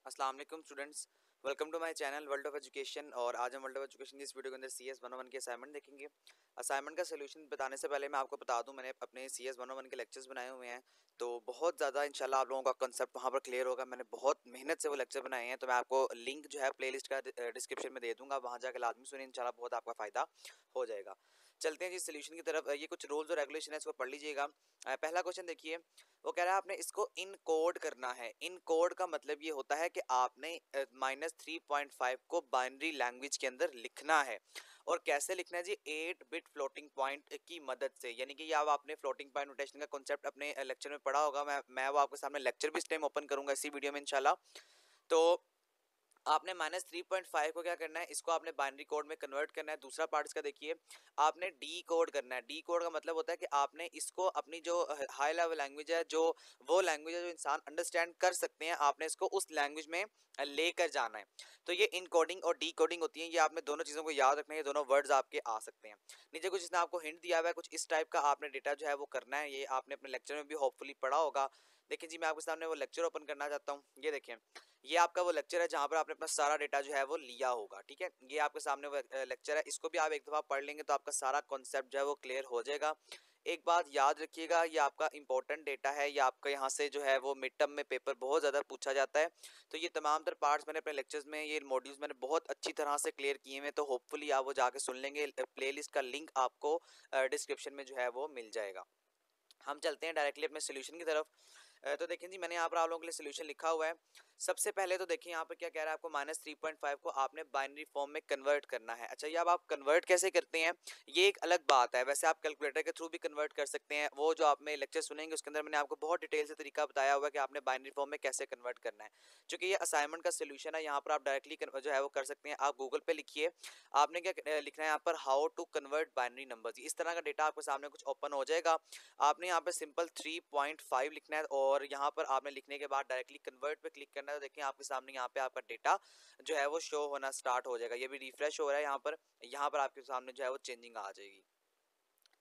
अस्सलाम वालेकुम students, welcome to my channel world of education. और आज हम वर्ल्ड ऑफ एजुकेशन की इस वीडियो के अंदर CS 101 के असाइनमेंट देखेंगे। असाइनमेंट का सोल्यूशन बताने से पहले मैं आपको बता दूं, मैंने अपने CS 101 के लेक्चर्स बनाए हुए हैं, तो बहुत ज़्यादा इंशाल्लाह आप लोगों का कंसेप्ट वहाँ पर क्लियर होगा। मैंने बहुत मेहनत से वो लेक्चर बनाए हैं, तो मैं आपको लिंक जो है प्लेलिस्ट का डिस्क्रिप्शन में दे दूँगा, वहाँ जाकर लाजमी सुनिए, इंशाल्लाह बहुत आपका फ़ायदा हो जाएगा। चलते हैं जी सोल्यूशन की तरफ। ये कुछ रूल्स और रेगुलेशन है, इसको पढ़ लीजिएगा। पहला क्वेश्चन देखिए, वो कह रहा है आपने इसको इन कोड करना है। इन कोड का मतलब ये होता है कि आपने -3.5 को बाइनरी लैंग्वेज के अंदर लिखना है। और कैसे लिखना है जी? 8 बिट फ्लोटिंग पॉइंट की मदद से। यानी कि अब आपने फ्लोटिंग पॉइंट नोटेशन का कॉन्सेप्ट अपने लेक्चर में पढ़ा होगा। मैं वो आपके सामने लेक्चर भी इस टाइम ओपन करूंगा इसी वीडियो में इंशाल्लाह। तो आपने -3.5 को क्या करना है, इसको आपने बाइनरी कोड में कन्वर्ट करना है। दूसरा पार्ट इसका देखिए, आपने डी कोड करना है। डी कोड का मतलब होता है कि आपने इसको अपनी जो हाई लेवल लैंग्वेज है, जो वो लैंग्वेज है जो इंसान अंडरस्टैंड कर सकते हैं, आपने इसको उस लैंग्वेज में लेकर जाना है। तो ये इनकोडिंग और डी कोडिंग होती है। ये आपने दोनों चीज़ों को याद रखना है, ये दोनों वर्ड्स आपके आ सकते हैं। नीचे कुछ इसने आपको हिंट दिया हुआ है, कुछ इस टाइप का आपने डेटा जो है वो करना है। ये आपने अपने लेक्चर में भी होपफुली पढ़ा होगा। देखिए जी, मैं आपके सामने वो लेक्चर ओपन करना चाहता हूँ। ये देखें, ये आपका वो लेक्चर है जहाँ पर आपने अपना सारा डेटा जो है वो लिया होगा। ठीक है, ये आपके सामने वो लेक्चर है, इसको भी आप एक दफ़ा पढ़ लेंगे तो आपका सारा कॉन्सेप्ट जो है वो क्लियर हो जाएगा। एक बात याद रखिएगा, ये आपका इंपॉर्टेंट डेटा है, ये आपका यहाँ से जो है वो मिड टर्म में पेपर बहुत ज़्यादा पूछा जाता है। तो ये तमाम तर पार्ट्स मैंने अपने लेक्चर्स में, ये मॉड्यूल्स मैंने बहुत अच्छी तरह से क्लियर किए हैं, तो होपफुली आप वो जाके सुन लेंगे। प्लेलिस्ट का लिंक आपको डिस्क्रिप्शन में जो है वो मिल जाएगा। हम चलते हैं डायरेक्टली अपने सोल्यूशन की तरफ। तो देखें जी, मैंने यहाँ पर आप लोगों के लिए सोल्यूशन लिखा हुआ है। सबसे पहले तो देखिए यहाँ पर क्या कह रहा है, आपको -3.5 को आपने बाइनरी फॉर्म में कन्वर्ट करना है। अच्छा, ये अब आप कन्वर्ट कैसे करते हैं, ये एक अलग बात है। वैसे आप कैलकुलेटर के थ्रू भी कन्वर्ट कर सकते हैं। वो जो आप में लेक्चर सुनेंगे उसके अंदर मैंने आपको बहुत डिटेल से तरीका बताया हुआ है कि आपने बाइनरी फॉर्म में कैसे कन्वर्ट करना है। चूंकि ये असाइनमेंट का सोल्यूशन है, यहाँ पर आप डायरेक्टली जो है वो कर सकते हैं। आप गूगल पे लिखिए, आपने क्या लिखना है यहाँ पर, how to convert binary numbers. इस तरह का डेटा आपके सामने कुछ ओपन हो जाएगा। आपने यहाँ पे सिंपल 3.5 लिखना है और यहाँ पर आपने लिखने के बाद डायरेक्टली कन्वर्ट पे क्लिक करना है। तो देखिए आपके सामने यहाँ पे आपका डेटा जो है वो शो होना स्टार्ट हो जाएगा। ये भी रिफ्रेश हो रहा है यहाँ पर आपके सामने जो है वो चेंजिंग आ जाएगी।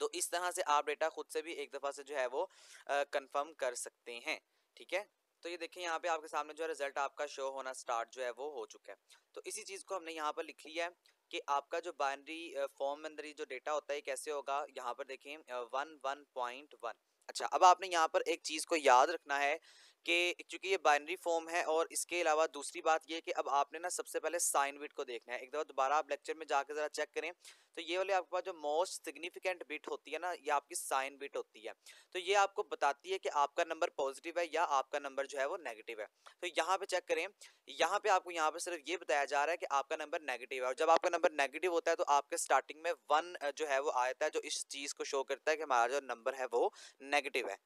तो इस तरह से आप डेटा खुद से भी एक दफ़ा से जो है वो कंफर्म कर सकते हैं। ठीक है, तो ये देखिए यहाँ पे आपके सामने जो है रिजल्ट आपका शो होना स्टार्ट जो है वो हो चुका है। तो इसी चीज़ को हमने यहाँ पर लिख लिया है कि आपका जो बाइनरी फॉर्म में अंदर ये जो डेटा होता है कैसे होगा। यहाँ पर देखें 1.1। अच्छा, अब आपने यहाँ पर एक चीज़ को याद रखना है कि चूंकि ये बाइनरी फॉर्म है, और इसके अलावा दूसरी बात ये है कि अब आपने ना सबसे पहले साइन बिट को देखना है। एक दफ़ा दोबारा आप लेक्चर में जाकर ज़रा चेक करें, तो ये वाले आपके पास जो मोस्ट सिग्निफिकेंट बिट होती है ना, ये आपकी साइन बिट होती है। तो ये आपको बताती है कि आपका नंबर पॉजिटिव है या आपका नंबर जो है वो नेगेटिव है। तो यहाँ पे चेक करें, यहाँ पे आपको यहाँ पे सिर्फ ये बताया जा रहा है कि आपका नंबर नेगेटिव है। और जब आपका नंबर नेगेटिव होता है तो आपके स्टार्टिंग में 1 जो है वो आता है, जो इस चीज़ को शो करता है कि हमारा जो नंबर है वो नेगेटिव है।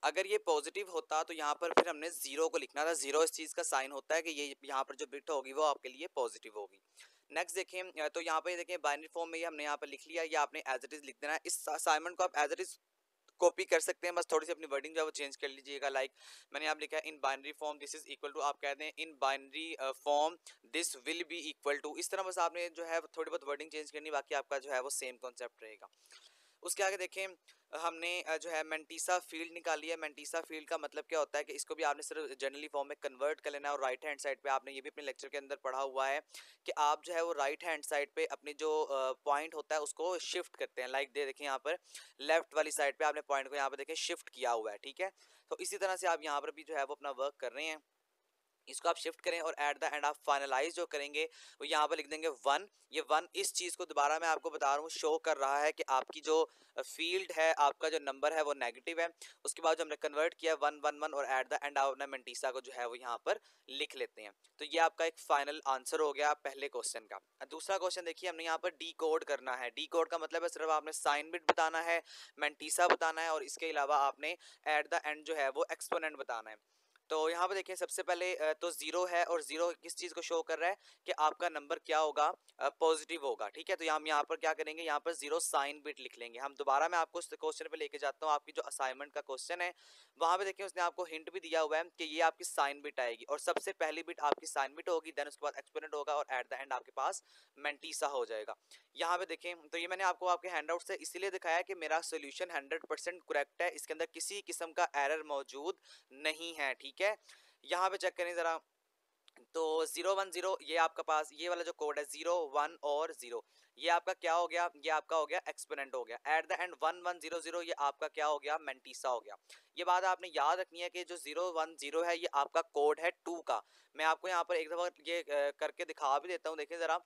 अगर ये पॉजिटिव होता तो यहाँ पर फिर हमने जीरो को लिखना था। जीरो इस चीज़ का साइन होता है कि ये यहाँ पर जो बिट होगी वो आपके लिए पॉजिटिव होगी। नेक्स्ट देखें, तो यहाँ पे देखें बाइनरी फॉर्म में ये हमने यहाँ पर लिख लिया। ये आपने एज इट इज लिख देना है। इस असाइनमेंट को आप एज इट इज कॉपी कर सकते हैं, बस थोड़ी सी अपनी वर्डिंग जो है वो चेंज कर लीजिएगा। लाइक मैंने यहाँ लिखा है, in binary form this is equal to, आप कहते हैं in binary form this will be equal to. इस तरह बस आपने जो है थोड़ी बहुत वर्डिंग चेंज करनी, बाकी आपका जो है वो सेम कॉन्सेप्ट रहेगा। उसके आगे देखें, हमने जो है मेंटिसा फील्ड निकाली है। मेंटिसा फील्ड का मतलब क्या होता है कि इसको भी आपने सिर्फ जनरली फॉर्म में कन्वर्ट कर लेना है। और राइट हैंड साइड पे आपने ये भी अपने लेक्चर के अंदर पढ़ा हुआ है कि आप जो है वो राइट हैंड साइड पे अपनी जो पॉइंट होता है उसको शिफ्ट करते हैं। लाइक दे देखें यहाँ पर लेफ्ट वाली साइड पे आपने पॉइंट को यहाँ पर देखें शिफ्ट किया हुआ है। ठीक है, तो इसी तरह से आप यहाँ पर भी जो है वो अपना वर्क कर रहे हैं, इसको आप शिफ्ट करें और एट द एंड आप फाइनलाइज जो करेंगे वो यहाँ पर लिख देंगे 1। ये 1 इस चीज़ को दोबारा मैं आपको बता रहा हूँ शो कर रहा है कि आपकी जो फील्ड है, आपका जो नंबर है वो नेगेटिव है। उसके बाद जो हमने कन्वर्ट किया 111 और एट द एंड आपने मेंटिसा को जो है वो यहाँ पर लिख लेते हैं। तो ये आपका एक फाइनल आंसर हो गया पहले क्वेश्चन का। दूसरा क्वेश्चन देखिए, हमने यहाँ पर डी कोड करना है। डी कोड का मतलब है सिर्फ आपने साइन बिट बताना है, मेंटिसा बताना है और इसके अलावा आपने एट द एंड जो है वो एक्सपोनेंट बताना है। तो यहाँ पे देखिए सबसे पहले तो जीरो है, और जीरो किस चीज़ को शो कर रहा है कि आपका नंबर क्या होगा, पॉजिटिव होगा। ठीक है, तो हम यहाँ पर क्या करेंगे, यहाँ पर जीरो साइन बिट लिख लेंगे। हम दोबारा मैं आपको क्वेश्चन पे लेके जाता हूँ। आपकी जो असाइनमेंट का क्वेश्चन है वहाँ पे देखिए उसने आपको हिंट भी दिया हुआ है कि ये आपकी साइन बिट आएगी, और सबसे पहली बिट आपकी साइन बिट होगी, देन उसके बाद एक्सपोनेंट होगा और एट द एंड आपके पास मेंटिसा हो जाएगा। यहाँ पे देखें, तो ये मैंने आपको आपके हैंडआउट से इसीलिए दिखाया कि मेरा सोल्यूशन 100% करेक्ट है, इसके अंदर किसी किस्म का एरर मौजूद नहीं है। ठीक है, यहाँ पे चेक करें ज़रा, तो 010 ये आपका पास ये वाला जो कोड है 01 और 0 ये आपका क्या हो गया, ये आपका हो गया एक्सपोनेंट हो गया। एट द एंड 1100 ये आपका क्या हो गया, मेंटीसा हो गया। ये बात आपने याद रखनी है कि जो 010 है ये आपका कोड है 2 का। मैं आपको यहाँ पर एक दफा ये करके दिखा भी देता हूँ, देखिए जरा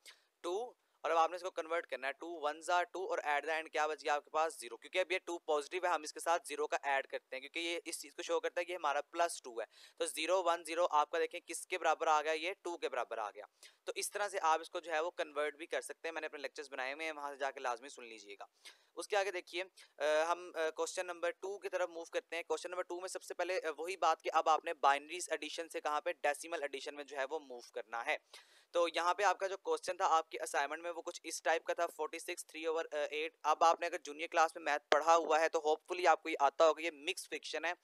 2, और अब आपने इसको कन्वर्ट करना है 2 1 2 और एट द एंड क्या बच गया आपके पास 0, क्योंकि अब ये 2 पॉजिटिव है हम इसके साथ 0 का ऐड करते हैं क्योंकि ये इस चीज को शो करता है कि हमारा +2 है। तो 010 आपका देखें किसके बराबर आ गया, ये 2 के बराबर आ गया। तो इस तरह से आप इसको जो है वो कन्वर्ट भी कर सकते हैं, मैंने अपने लेक्चर्स बनाए हुए हैं, वहां से जाके लाजमी सुन लीजिएगा। उसके आगे देखिए हम क्वेश्चन नंबर 2 की तरफ मूव करते हैं। क्वेश्चन नंबर 2 में सबसे पहले वही बात कि अब आपने बाइनरीज एडिशन से कहाँ पे डेसिमल एडिशन में जो है वो मूव करना है। तो यहाँ पे आपका जो क्वेश्चन था आपके असाइनमेंट में वो कुछ इस टाइप का था 46 3/8। अब आपने अगर जूनियर क्लास में मैथ पढ़ा हुआ है तो होपफुली आपको ये आता होगा। ये मिक्स फ्रिक्शन है,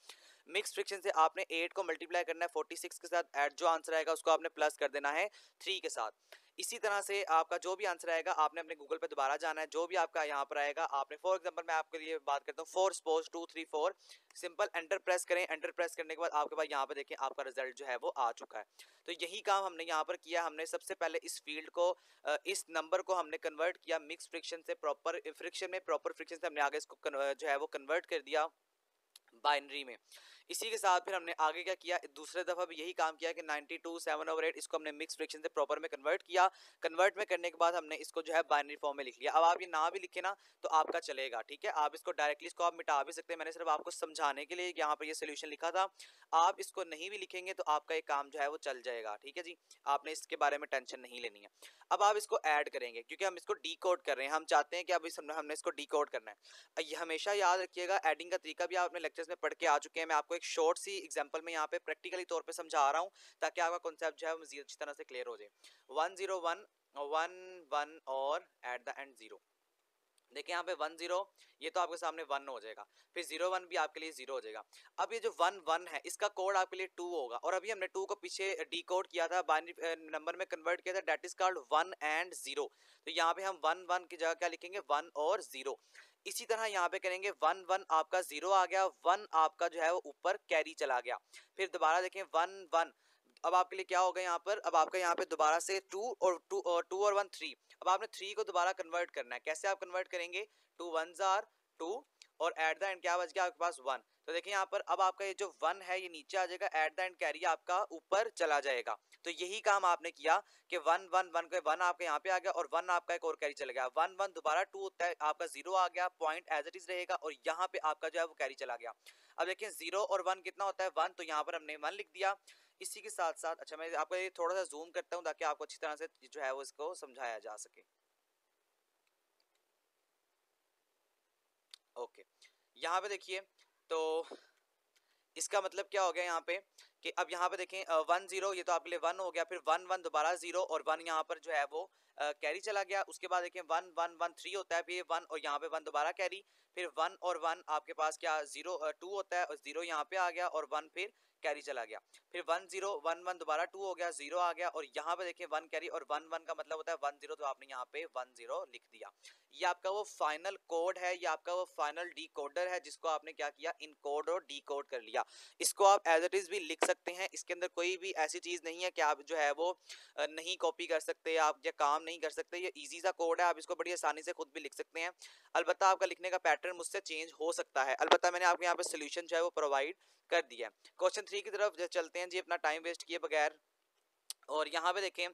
मिक्स फ्रिक्शन से आपने 8 को मल्टीप्लाई करना है 46 के साथ, एड जो आंसर आएगा उसको आपने प्लस कर देना है 3 के साथ। इसी तरह से आपका जो भी आंसर आएगा आपने अपने गूगल पे दोबारा जाना है, जो भी आपका यहाँ पर आएगा आपने फॉर एग्जांपल मैं आपके लिए बात करता हूँ 4 सपोज 2 3 4 सिंपल एंटर प्रेस करें। एंटर प्रेस करने के बाद आपके पास यहाँ पे देखें आपका रिजल्ट जो है वो आ चुका है। तो यही काम हमने यहाँ पर किया, हमने सबसे पहले इस फील्ड को इस नंबर को हमने कन्वर्ट किया मिक्स फ्रिक्शन से प्रॉपर फ्रिक्शन में, प्रॉपर फ्रिक्शन से हमने आगे इसको जो है वो कन्वर्ट कर दिया बाइनरी में। इसी के साथ फिर हमने आगे क्या किया, दूसरे दफा भी यही काम किया कि 92 7/8 इसको हमने मिक्स फ्रिक्शन से प्रॉपर में कन्वर्ट किया। कन्वर्ट में करने के बाद हमने इसको जो है बाइनरी फॉर्म में लिख लिया। अब आप ये ना भी लिखे ना तो आपका चलेगा, ठीक है। आप इसको डायरेक्टली इसको आप मिटा भी सकते हैं, मैंने सिर्फ आपको समझाने के लिए यहाँ पर ये सोल्यूशन लिखा था। आप इसको नहीं भी लिखेंगे तो आपका एक काम जो है वो चल जाएगा, ठीक है जी। आपने इसके बारे में टेंशन नहीं लेनी है। अब आप इसको ऐड करेंगे क्योंकि हम इसको डीकोड कर रहे हैं, हम चाहते हैं कि अब हमने इसको डीकोड करना है। ये हमेशा याद रखिएगा, एडिंग का तरीका भी आप अपने लेक्चर्स में पढ़ के आ चुके हैं। मैं आपको एक शॉर्ट सी एग्जांपल में यहाँ पे प्रैक्टिकली तौर पे समझा रहा हूँ ताकि आपका कॉन्सेप्ट जो है मजीद अच्छी तरह से क्लियर हो जाए। 101 1 1 और एट द एंड 0। देखिए यहाँ पे 10 ये तो आपके सामने 1 हो जाएगा, फिर 01 भी आपके लिए 0 हो जाएगा। अब ये जो 1 है इसका कोड आपके लिए 2 होगा, और अभी हमने 2 को पीछे डीकोड किया था, बाइनरी नंबर में कन्वर्ट किया था, दैट इज कॉल्ड 1 एंड 0। तो यहाँ पे हम 1 1 की जगह क्या लिखेंगे, 1 और 0। इसी तरह यहाँ पे करेंगे 1 1 आपका 0 आ गया, 1 आपका जो है वो ऊपर कैरी चला गया। फिर दोबारा देखें 1 1, अब आपके लिए क्या होगा यहाँ पर, अब आपका यहाँ पे दोबारा से 2 और 1 3। अब आपने 3 को दोबारा कन्वर्ट करना है। कैसे आप कन्वर्ट करेंगे, 2 1s are 2 और एट द एंड क्या बच गया आपके पास 1। तो देखिए यहाँ पर अब आपका ये जो 1 है ये नीचे आ जाएगा, एट द एंड कैरी आपका ऊपर चला जाएगा। तो यही काम आपने किया कि 1 1 1 के 1 आपका यहाँ पे आ गया और 1 आपका एक और कैरी चला गया। 1 1 दोबारा 2 होता है, आपका 0 आ गया, पॉइंट एज इट इज रहेगा और यहाँ पे आपका जो है वो कैरी चला गया। अब देखिए 0 और 1 कितना होता है, 1, तो यहाँ पर हमने 1 लिख दिया। इसी के साथ साथ अच्छा मैं आपको ये थोड़ा सा जूम करता हूँ ताकि आपको अच्छी तरह से जो है वो इसको समझाया जा सके। ओके, यहाँ पे देखिए तो इसका मतलब क्या हो गया यहाँ पे कि अब यहाँ पे देखें 1 0 ये तो आपके लिए 1 हो गया, फिर 1 1 दोबारा 0 और 1 यहाँ पर जो है वो कैरी चला गया। उसके बाद देखें 1 1 1 3 होता है, फिर 1 और यहाँ पे 1 दोबारा कैरी, फिर 1 और 1 आपके पास क्या 0 2 होता है और 0 यहाँ पे आ गया और 1 फिर कैरी चला गया। फिर 1 0 1 1 दोबारा 2 हो गया, 0 आ गया और यहाँ पे देखिए 1 कैरी और 1 1 का मतलब होता है 1 0, तो आपने यहाँ पे 1 0 लिख दिया। ये आपका वो फाइनल कोड है, ये आपका वो फाइनल डीकोडर है जिसको आपने क्या किया, इनकोड और डीकोड कर लिया। इसको आप एज इट इज भी लिख सकते हैं, इसके अंदर कोई भी ऐसी चीज नहीं है कि आप जो है वो नहीं कॉपी कर सकते, आप या काम नहीं कर सकते। ये इजी सा कोड है, आप इसको बड़ी आसानी से खुद भी लिख सकते हैं। अलबत्ता आपका लिखने का पैटर्न मुझसे चेंज हो सकता है, अलबत्ता मैंने आपको यहाँ पे सोल्यूशन जो है वो प्रोवाइड कर दिया है। क्वेश्चन 3 की तरफ चलते हैं जी अपना टाइम वेस्ट किए बगैर। और यहाँ पे देखें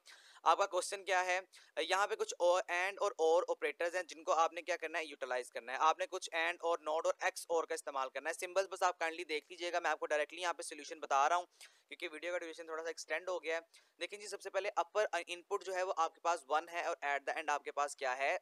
आपका क्वेश्चन क्या है, यहाँ पे कुछ और एंड और ऑपरेटर्स हैं जिनको आपने क्या करना है, यूटिलाइज करना है। आपने कुछ एंड और नॉट और एक्स और का इस्तेमाल करना है। सिंबल्स बस आप काइंडली देख लीजिएगा, मैं आपको डायरेक्टली यहाँ पे सोल्यूशन बता रहा हूँ क्योंकि वीडियो का ड्यूरेशन थोड़ा सा एक्सटेंड हो गया है। देखिए जी सबसे पहले अपर इनपुट जो है वो आपके पास 1 है और एट द एंड आपके पास क्या है,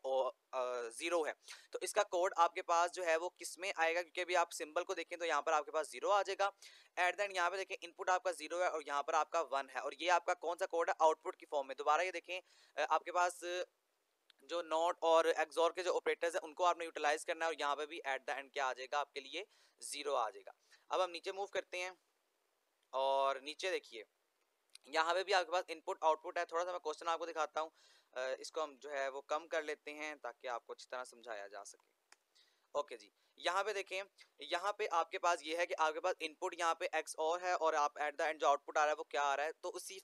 0 है। तो इसका कोड आपके पास जो है वो किस में आएगा, क्योंकि अभी आप सिंबल को देखें तो यहाँ पर आपके पास 0 आ जाएगा। एट द एंड यहाँ पे देखें इनपुट आपका 0 है और यहाँ पर आपका 1 है और ये आपका कौन सा कोड है, आउटपुट की फॉर्म में। दोबारा ये देखें आपके पास जो नॉट और एक्सॉर के जो ऑपरेटर्स हैं उनको आपने यूटिलाइज करना है और यहाँ पे भी एट द एंड क्या आ जाएगा आपके लिए, 0 आ जाएगा। अब हम नीचे मूव करते हैं और नीचे देखिए यहाँ पे भी आपके पास इनपुट आउटपुट है। थोड़ा सा मैं क्वेश्चन आपको दिखाता हूँ, इसको हम जो है वो कम कर लेते हैं ताकि आपको अच्छी तरह समझाया जा सके। ओके जी, यहाँ पे देखें, यहाँ पे आपके पास ये है कि आपके पास इनपुट यहाँ पे एक्स और है और आप एट द एंड जो आउटपुट आ रहा है वो क्या आ रहा है, तो उसी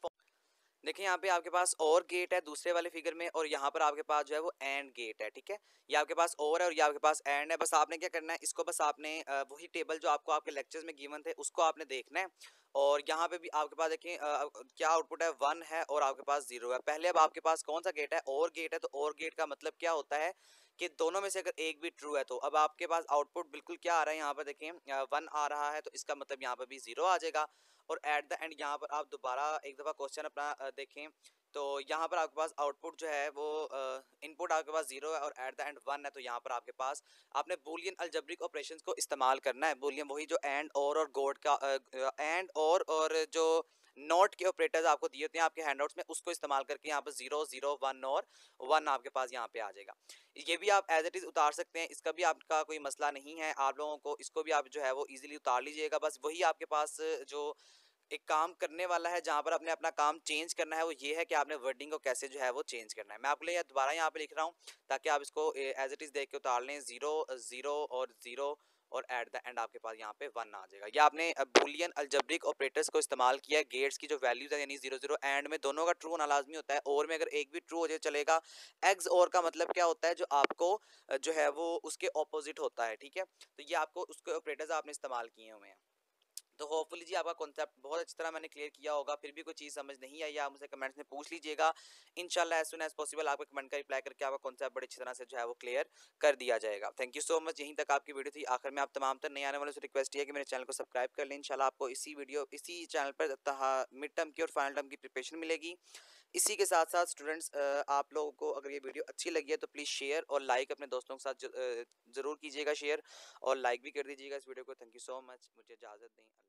देखिए यहाँ पे आपके पास और गेट है दूसरे वाले फिगर में, और यहाँ पर आपके पास जो है वो एंड गेट है, ठीक है। ये आपके पास और है और ये आपके पास एंड है। बस आपने क्या करना है, इसको बस आपने वही टेबल जो आपको आपके लेक्चर्स में गिवन थे उसको आपने देखना है। और यहाँ पे भी आपके पास देखिए क्या आउटपुट है, 1 है और आपके पास 0 है। पहले अब आपके पास कौन सा गेट है, और गेट है। तो और गेट का मतलब क्या होता है कि दोनों में से अगर एक भी ट्रू है तो अब आपके पास आउटपुट बिल्कुल क्या आ रहा है, यहाँ पर देखें 1 आ रहा है, तो इसका मतलब यहाँ पर भी 0 आ जाएगा। और एट द एंड यहाँ पर आप दोबारा एक दफ़ा क्वेश्चन अपना देखें, तो यहाँ पर आपके पास आउटपुट जो है वो इनपुट आपके पास 0 है और एट द एंड 1 है। तो यहाँ पर आपके पास आपने बूलियन अलजेब्रिक ऑपरेशंस को इस्तेमाल करना है। बूलियन वही जो एंड और गोड का एंड और जो नॉट के ऑपरेटर्स आपको दिए होते हैं आपके हैंडआउट्स में, उसको इस्तेमाल करके यहाँ पर 0 0 1 और 1 आपके पास यहाँ पे आ जाएगा। ये भी आप एज इट इज़ उतार सकते हैं, इसका भी आपका कोई मसला नहीं है। आप लोगों को इसको भी आप जो है वो इजीली उतार लीजिएगा। बस वही आपके पास जो एक काम करने वाला है जहाँ पर आपने अपना काम चेंज करना है, वो ये है कि आपने वर्डिंग को कैसे जो है वो चेंज करना है। मैं आपके लिए दोबारा यहाँ पे लिख रहा हूँ ताकि आप इसको एज इट इज़ देख के उतार लें। 0 0 और 0 और एट द एंड आपके पास यहाँ पे 1 आ जाएगा। या आपने बूलियन अलजेब्रिक ऑपरेटर्स को इस्तेमाल किया, गेट्स की जो वैल्यूज है यानी 0 0 एंड में दोनों का ट्रू होना लाजमी होता है, और में अगर एक भी ट्रू हो जाए चलेगा। एग्स और का मतलब क्या होता है, जो आपको जो है वो उसके ऑपोजिट होता है, ठीक है। तो ये आपको उसके ऑपरेटर्स आपने इस्तेमाल किए हुए हैं। तो होपफुली जी आपका कॉन्सेप्ट बहुत अच्छी तरह मैंने क्लियर किया होगा। फिर भी कोई चीज़ समझ नहीं आई, आप मुझसे कमेंट्स में पूछ लीजिएगा। इंशाल्लाह एज सुन एज पॉसिबल आपके कमेंट का रिप्लाई करके आपका कॉन्सेप्ट बड़ी अच्छी तरह से जो है वो क्लियर कर दिया जाएगा। Thank you so much. यहीं तक आपकी वीडियो थी। आखिर में आप तमाम तर नए आने वालों से रिक्वेस्ट है कि मेरे चैनल को सब्सक्राइब कर लें। इंशाल्लाह आपको इसी चैनल पर मिड टर्म की और फाइनल टर्म की प्रिपरेशन मिलेगी। इसी के साथ साथ स्टूडेंट्स, आप लोगों को अगर ये वीडियो अच्छी लगी है तो प्लीज़ शेयर और लाइक अपने दोस्तों के साथ ज़रूर कीजिएगा शेयर, और लाइक भी कर दीजिएगा इस वीडियो को। Thank you so much. मुझे इजाज़त दें।